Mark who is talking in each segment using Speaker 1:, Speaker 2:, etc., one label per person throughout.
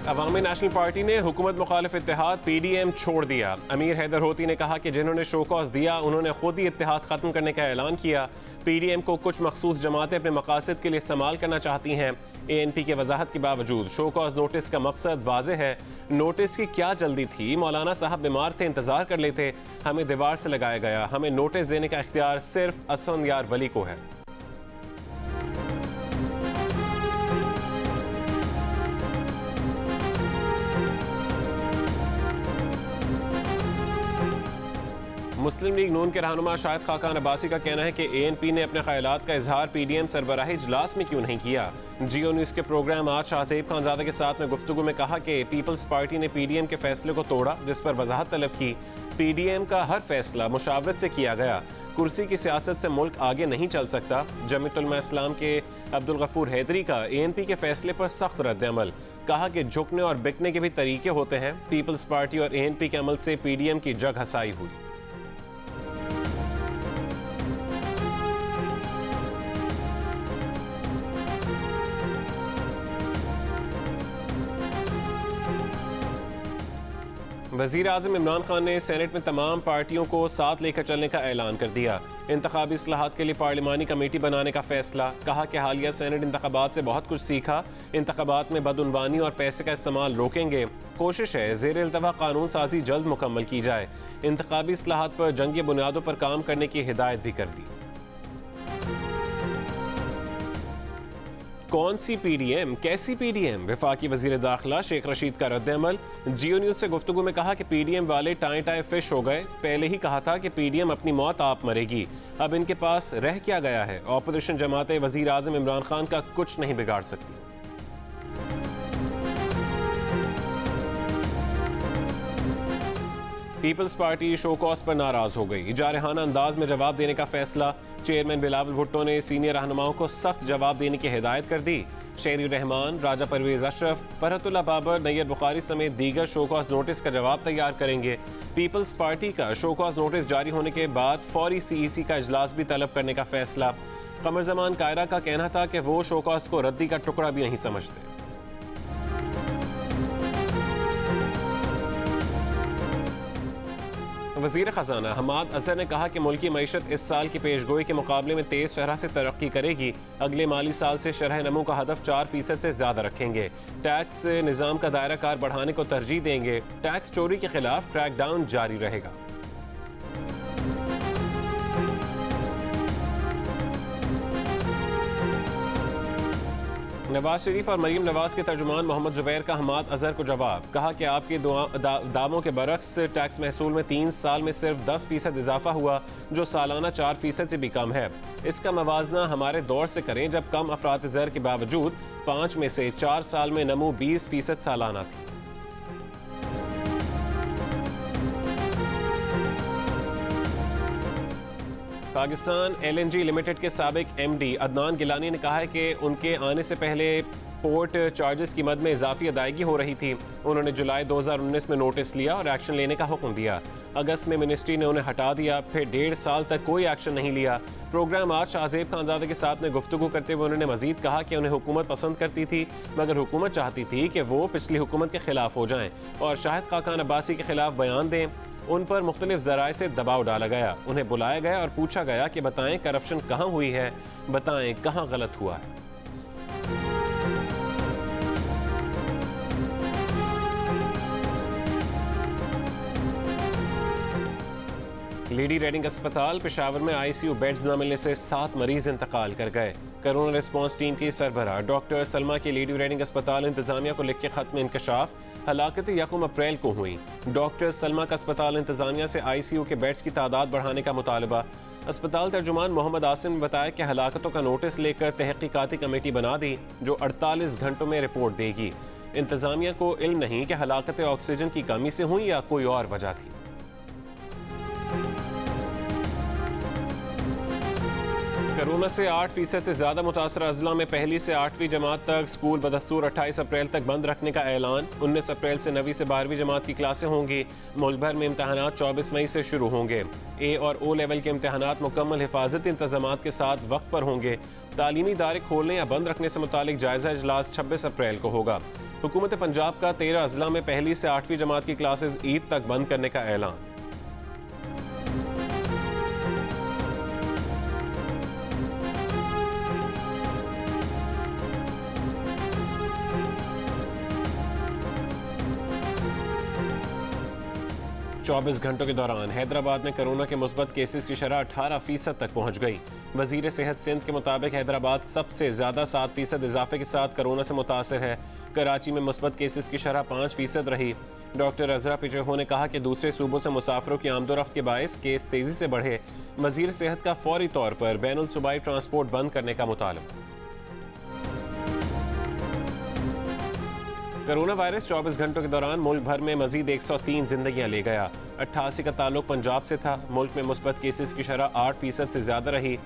Speaker 1: अवामी national party ने हुकूमत मुखालिफ इत्तेहाद PDM छोड़ दिया। अमीर हैदर होती ने कहा कि जिन्होंने शोकॉज दिया उन्होंने खुद ही इत्तेहाद खत्म करने का ऐलान किया। PDM को कुछ मखसूस जमातें अपने मकासद के लिए इस्तेमाल करना चाहती हैं। ANP के वजाहत के बावजूद शोकॉज नोटिस का मकसद वाज़ेह है। नोटिस की क्या जल्दी थी? मौलाना साहब बीमार थे, इंतजार कर लेते। हमें दीवार से लगाया गया। हमें नोटिस देने का इख्तियार सिर्फ असफंदयार वली को है। मुस्लिम लीग नून के रहनुमा शाहिद खाकान अब्बासी का कहना है कि ANP ने अपने ख्यालात का इजहार PDM सरबराही इजलास में क्यों नहीं किया। जियो न्यूज़ के प्रोग्राम आज शाहज़ेब खानज़ादा के साथ में गुफ्तगू में कहा कि पीपल्स पार्टी ने PDM के फैसले को तोड़ा, जिस पर वजाहत तलब की। PDM का हर फैसला मुशावरत से किया गया। कुर्सी की सियासत से मुल्क आगे नहीं चल सकता। जमीयत उलमा इस्लाम के अब्दुल गफूर हैदरी का ANP के फैसले पर सख्त रद्द-ए-अमल। कहा कि झुकने और बिकने के भी तरीके होते हैं। पीपल्स पार्टी और ANP के अमल से PDM की जग हसाई हुई। वज़ीर आज़म इमरान खान ने सेनेट में तमाम पार्टियों को साथ लेकर चलने का ऐलान कर दिया। इंतखाबी इस्लाहात के लिए पार्लिमानी कमेटी बनाने का फैसला। कहा कि हालिया सेनेट इंतखाबात से बहुत कुछ सीखा। इंतखाबात में बदउनवानी और पैसे का इस्तेमाल रोकेंगे। कोशिश है ज़ेर इल्तवा कानून साजी जल्द मुकम्मल की जाए। इंतखाबी इस्लाहात पर जंगी बुनियादों पर काम करने की हिदायत भी कर दी। कौन सी PDM, कैसी PDM? वफाकी वजीर दाखिला शेख रशीद का रद्द-ए-अमल। जियो न्यूज़ से गुफ्तगू में कहा कि PDM वाले टाए टाए फिश हो गए। पहले ही कहा था कि PDM अपनी मौत आप मरेगी। अब इनके पास रह क्या गया है? ऑपोजिशन जमातें वजीर आज़म इमरान खान का कुछ नहीं बिगाड़ सकती। पीपल्स पार्टी शोकॉज पर नाराज हो गई। जारहाना अंदाज में जवाब देने का फैसला। चेयरमैन बिलावल भुट्टो ने सीनियर रहनुमाओं को सख्त जवाब देने की हिदायत कर दी। शेरी रहमान, राजा परवेज अशरफ, फरहतुल्लाह बाबर, नैयर बुखारी समेत दीगर शोकॉज नोटिस का जवाब तैयार करेंगे। पीपल्स पार्टी का शोकॉज नोटिस जारी होने के बाद फौरी CEC का इजलास भी तलब करने का फैसला। कमर जमान कायरा का कहना था कि वो शोकॉज को रद्दी का टुकड़ा भी नहीं समझते। वज़ीर ख़जाना हमाद अज़हर ने कहा कि मुल्की मईशत इस साल की पेशगोई के मुकाबले में तेज़ शरह से तरक्की करेगी। अगले माली साल से शरह नमू का हदफ 4% से ज़्यादा रखेंगे। टैक्स निज़ाम का दायरा कार बढ़ाने को तरजीह देंगे। टैक्स चोरी के खिलाफ क्रैकडाउन जारी रहेगा। नवाज शरीफ और मरीम नवाज के तर्जुमान मोहम्मद जुबैर का हमाद अजहर को जवाब। कहा कि आपके दावों के बरक्स टैक्स महसूल में 3 साल में सिर्फ 10% इजाफा हुआ, जो सालाना 4% से भी कम है। इसका मवाजना हमारे दौर से करें जब कम अफरात ज़र के बावजूद 5 में से 4 साल में नमू 20% सालाना थी। पाकिस्तान LNG लिमिटेड के साबिक MD अदनान गिलानी ने कहा है कि उनके आने से पहले पोर्ट चार्जेस की मद में इजाफी अदायगी हो रही थी। उन्होंने जुलाई 2019 में नोटिस लिया और एक्शन लेने का हुक्म दिया। अगस्त में मिनिस्ट्री ने उन्हें हटा दिया। फिर 1.5 साल तक कोई एक्शन नहीं लिया। प्रोग्राम आज शाहज़ेब खानज़ादा के साथ में गुफ्तगू करते हुए उन्होंने मजीद कहा कि उन्हें हुकूमत पसंद करती थी, मगर हुकूमत चाहती थी कि वो पिछली हुकूमत के खिलाफ हो जाएं और शाहिद खाकान अब्बासी के खिलाफ बयान दें। उन पर मुख्तलिफ ज़राए से दबाव डाला गया। उन्हें बुलाया गया और पूछा गया कि बताएं करप्शन कहाँ हुई है, बताएं कहाँ गलत हुआ है। लेडी रेडिंग अस्पताल पेशावर में ICU बेड्स न मिलने से 7 मरीज इंतकाल कर गए। कोरोना रिस्पांस टीम की सरबराह डॉक्टर सलमा की लेडी रेडिंग अस्पताल इंतजामिया को लिख के खत में इंकशाफ। हलाकतें 1 अप्रैल को हुई। डॉक्टर सलमा का अस्पताल इंतजामिया से ICU के बेड्स की तादाद बढ़ाने का मुतालबा। अस्पताल तर्जुमान मोहम्मद आसिम ने बताया कि हलाकतों का नोटिस लेकर तहकीकाती कमेटी बना दी जो 48 घंटों में रिपोर्ट देगी। इंतजामिया को इल्म नहीं कि हलाकतें ऑक्सीजन की कमी से हुई या कोई और वजह थी। कोरोना से 8% से ज़्यादा मुतासरा अजला में पहली से 8वीं जमात तक स्कूल बदस्तूर 28 अप्रैल तक बंद रखने का ऐलान। 19 अप्रैल से 9वीं से 12वीं जमात की क्लासें होंगी। मुल्क भर में इम्तहानात 24 मई से शुरू होंगे। A और O लेवल के इम्तहानात मुकम्मल हिफाजती इंतजामात के साथ वक्त पर होंगे। तालीमी इदारे खोलने या बंद रखने से मुतालिक जायजा इजलास 26 अप्रैल को होगा। हुकूमत पंजाब का 13 अजला में पहली से 8वीं जमात की क्लासेस ईद तक बंद करने का ऐलान। चौबीस घंटों के दौरान हैदराबाद में कोरोना के मुस्बत केसेस की शरह 18% तक पहुंच गई। वजीर सेहत सिंध के मुताबिक हैदराबाद सबसे ज्यादा 7% इजाफे के साथ कोरोना से मुतासर है। कराची में मुस्बत केसेस की शरह 5% रही। डॉक्टर अजरा पिचहो ने कहा कि दूसरे सूबों से मुसाफिरों की आमदोरफ्त के बायस केस तेजी से बढ़े। वजीर सेहत का फौरी तौर पर बैनुल सूबाई ट्रांसपोर्ट बंद करने का मुतालबा। कोरोना वायरस 24 घंटों के दौरान मुल्क भर में मजीद 103 जिंदगियां ले गया। 88 का ताल्लुक पंजाब से था। मुल्क में मुस्बत केसेस की शरह 8% से ज्यादा रही।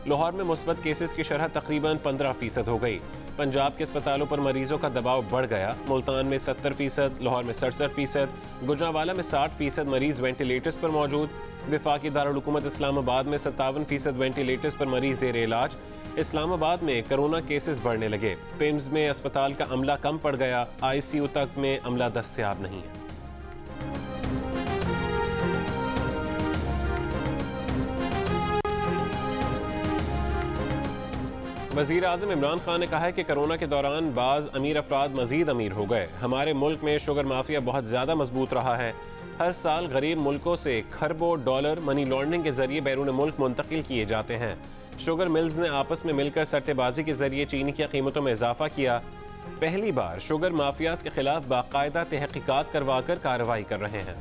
Speaker 1: लाहौर में मुस्बत केसेस की शरह तकरीबन 15% हो गई। पंजाब के अस्पतालों पर मरीजों का दबाव बढ़ गया। मुल्तान में 70%, लाहौर में 67%, गुजरांवाला में 60% मरीज वेंटिलेटर्स पर मौजूद। वफाकी दारुल हुकूमत इस्लामाबाद में 57% वेंटिलेटर्स पर मरीज ज़ेर इलाज। इस्लामाबाद में कोरोना केसेस बढ़ने लगे। पिम्स में अस्पताल का अमला कम पड़ गया। ICU तक में अमला दस्तयाब नहीं है। वज़ीर आज़म इमरान खान ने कहा है कि कोरोना के दौरान बाज़ अमीर अफराद मजीद अमीर हो गए। हमारे मुल्क में शुगर माफिया बहुत ज़्यादा मजबूत रहा है। हर साल गरीब मुल्कों से खरबों डॉलर मनी लॉन्ड्रिंग के जरिए बैरून मुल्क मुंतकिल किए जाते हैं। शुगर मिल्स ने आपस में मिलकर सट्टेबाजी के जरिए चीनी की कीमतों में इजाफा किया। पहली बार शुगर माफियाज के खिलाफ बाकायदा तहकीकात करवाकर कार्रवाई कर रहे हैं।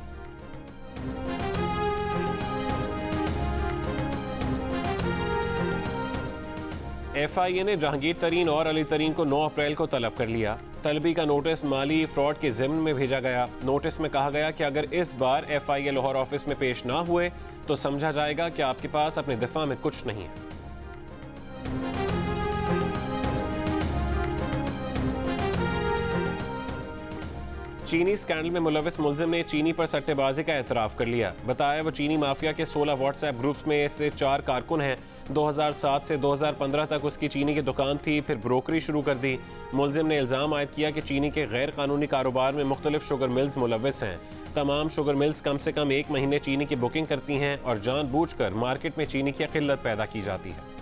Speaker 1: FIA ने जहांगीर तरीन और अली तरीन को 9 अप्रैल को तलब कर लिया। तलबी का नोटिस माली फ्रॉड के ज़िम्न में भेजा गया। नोटिस में कहा गया कि अगर इस बार FIA लाहौर ऑफिस में पेश ना हुए तो समझा जाएगा कि आपके पास अपने दिफा में कुछ नहीं है। चीनी स्कैंडल में मुलविस मुलजिम ने चीनी पर सट्टेबाजी का एतराफ़ कर लिया। बताया वो चीनी माफिया के 16 व्हाट्सएप ग्रुप्स में से 4 कारकुन हैं। 2007 से 2015 तक उसकी चीनी की दुकान थी, फिर ब्रोकरी शुरू कर दी। मुलजिम ने इल्ज़ाम आयद किया कि चीनी के गैर कानूनी कारोबार में मुख्तलिफ शुगर मिल्स मुलविस हैं। तमाम शुगर मिल्स कम से कम 1 महीने चीनी की बुकिंग करती हैं और जानबूझकर मार्केट में चीनी की किल्लत पैदा की जाती है।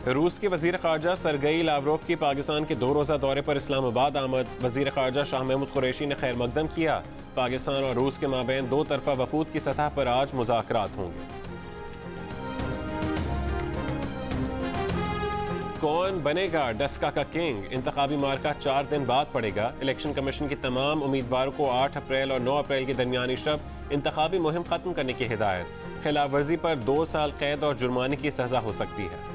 Speaker 1: रूस के वजीर खारजा सरगई लावरोव की पाकिस्तान के 2 रोज़ा दौरे पर इस्लामाबाद आमद। वजीर खारजा शाह महमूद कुरैशी ने खैर मकदम किया। पाकिस्तान और रूस के माबैन 2 तरफा वफूद की सतह पर आज मुज़ाकरात होंगे। कौन बनेगा डस्का का किंग? इंतखाबी मार्का 4 दिन बाद पड़ेगा। इलेक्शन कमीशन की तमाम उम्मीदवारों को 8 अप्रैल और 9 अप्रैल की दरमियानी शब इंतखाबी मुहिम खत्म करने की हिदायत। खिलाफ वर्जी पर 2 साल कैद और जुर्माने की सजा हो सकती है।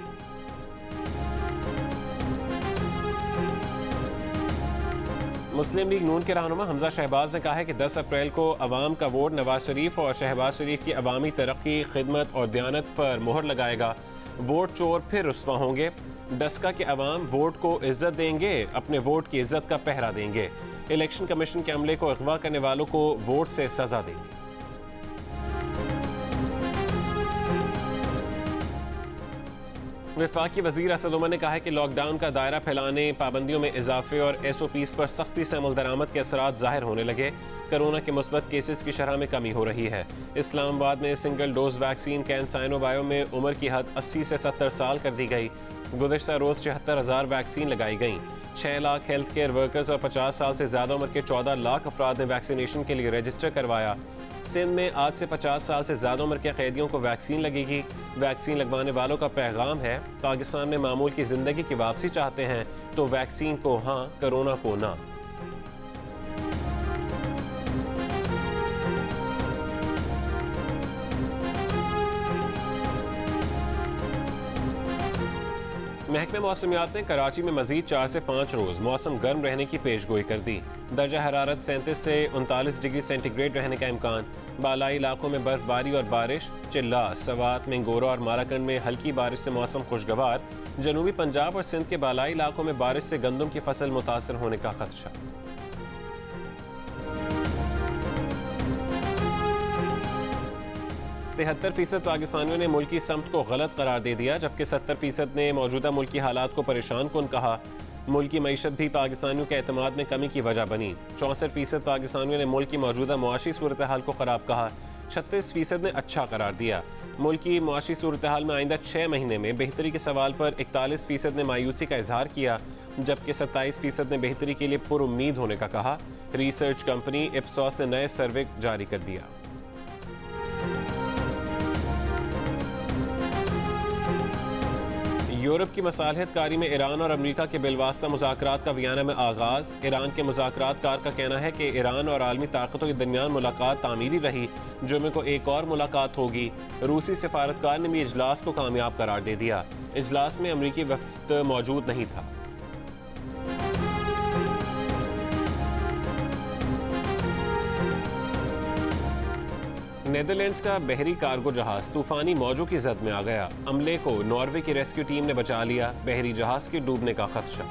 Speaker 1: मुस्लिम लीग नून के रहनुमा हमजा शहबाज ने कहा है कि 10 अप्रैल को अवाम का वोट नवाज शरीफ और शहबाज शरीफ की अवामी तरक्की, खिदमत और दयानत पर मोहर लगाएगा। वोट चोर फिर रुस्वा होंगे। डस्का के अवाम वोट को इज्जत देंगे, अपने वोट की इज्जत का पहरा देंगे। इलेक्शन कमीशन के अमले को अगवा करने वालों को वोट से सजा देंगे। वफाकी वजीर असद उमर ने कहा है कि लॉकडाउन का दायरा फैलाने, पाबंदियों में इजाफे और SOPs पर सख्ती से अमल दरामद के असरात जाहिर होने लगे। कोरोना के मुस्बत केसेस की शरह में कमी हो रही है। इस्लामाबाद में सिंगल डोज वैक्सीन कैंसाइनो बायो में उम्र की हद 80 से 70 साल कर दी गई। गुज़श्ता रोज़ 74,000 वैक्सीन लगाई गई। 6 लाख हेल्थ केयर वर्कर्स और 50 साल से ज़्यादा उम्र के 14 लाख अफराद ने वैक्सीनेशन के लिए रजिस्टर करवाया। सिंध में आज से 50 साल से ज़्यादा उम्र के कैदियों को वैक्सीन लगेगी। वैक्सीन लगवाने वालों का पैगाम है, पाकिस्तान में मामूल की ज़िंदगी की वापसी चाहते हैं तो वैक्सीन को हाँ, कोरोना को ना। महकमे मौसमियात ने कराची में मजीद 4 से 5 रोज़ मौसम गर्म रहने की पेशगोई कर दी। दर्जा हरारत 37 से 39 डिग्री सेंटीग्रेड रहने का इम्कान। बालाई इलाकों में बर्फबारी और बारिश। चिल्लास, सवात, मिंगोरा और माराकंड में हल्की बारिश से मौसम खुशगवार। जनूबी पंजाब और सिंध के बालाई इलाकों में बारिश से गंदम की फसल मुतासर होने का खदशा। 73% पाकिस्तानियों ने मुल्की समत को गलत करार दे दिया, जबकि 70% ने मौजूदा मुल्की हालात को परेशान कुन कहा। मुल्की मईशत भी पाकिस्तानियों के एतमाद में कमी की वजह बनी। 64% पाकिस्तानियों ने मुल्क की मौजूदा मुआशी सूरत हाल को ख़राब कहा। 36% ने अच्छा करार दिया। मुल्क की मुआशी सूरत हाल में आइंदा 6 महीने में बेहतरी के सवाल पर 41% ने मायूसी का इजहार किया, जबकि 27% ने बेहतरी के लिए पुरुम्मीद होने का कहा। रिसर्च कंपनी इप्सॉस ने नए सर्वे जारी कर दिया। यूरोप की मसालहत कारी में ईरान और अमरीका के बिलवास्ता मुज़ाकरात का वियना में आगाज़। ईरान के मुज़ाकरात कार का कहना है कि ईरान और आलमी ताकतों के दरमियान मुलाकात तामीरी रही। जुमे को एक और मुलाकात होगी। रूसी सफारतकार ने भी इजलास को कामयाब करार दे दिया। इजलास में अमरीकी वफ्द मौजूद नहीं था। नेदरलैंड्स का बहरी कार्गो जहाज तूफानी मौजों की जद में आ गया। अमले को नॉर्वे की रेस्क्यू टीम ने बचा लिया। बहरी जहाज के डूबने का खदशा।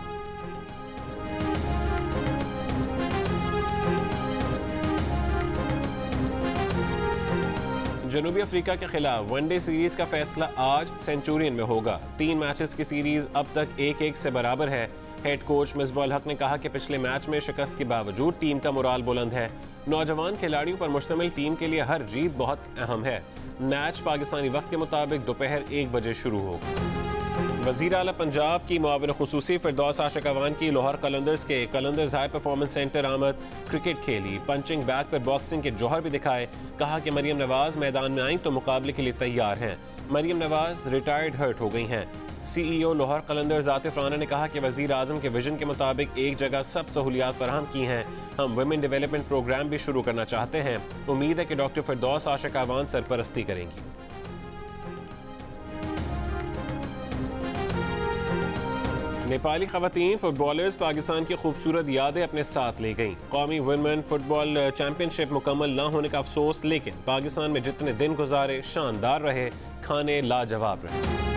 Speaker 1: जनूबी अफ्रीका के खिलाफ वनडे सीरीज का फैसला आज सेंचुरियन में होगा। 3 मैचेस की सीरीज अब तक 1-1 से बराबर है। हेड कोच मिसबाह हक ने कहा कि पिछले मैच में शिकस्त के बावजूद टीम का मोराल बुलंद है। नौजवान खिलाड़ियों पर मुश्तमिल टीम के लिए हर जीत बहुत अहम है। मैच पाकिस्तानी वक्त के मुताबिक दोपहर 1 बजे शुरू होगा। वज़ीर आला पंजाब की मुआविन खुसूसी फिरदौस आशिक अवान की लाहौर कलंदर्स के कलंदर्स हाई परफॉर्मेंस सेंटर आमद। क्रिकेट खेली, पंचिंग बैग पर बॉक्सिंग के जौहर भी दिखाए। कहा कि मरियम नवाज मैदान में आई तो मुकाबले के लिए तैयार हैं। मरियम नवाज रिटायर्ड हर्ट हो गई हैं। CEO लाहौर कलंदर्स आतिफ राना ने कहा कि वज़ीर आज़म के विजन के मुताबिक एक जगह सब सहूलियात फराहम की हैं। हम वुमेन डेवलपमेंट प्रोग्राम भी शुरू करना चाहते हैं। उम्मीद है कि डॉक्टर फिरदौस आशिक अवान सरपरस्ती करेंगी। नेपाली खवातीन फुटबॉलर्स पाकिस्तान की खूबसूरत यादें अपने साथ ले गईं। कौमी वुमेन फुटबॉल चैंपियनशिप मुकम्मल न होने का अफसोस, लेकिन पाकिस्तान में जितने दिन गुजारे शानदार रहे, खाने लाजवाब रहे।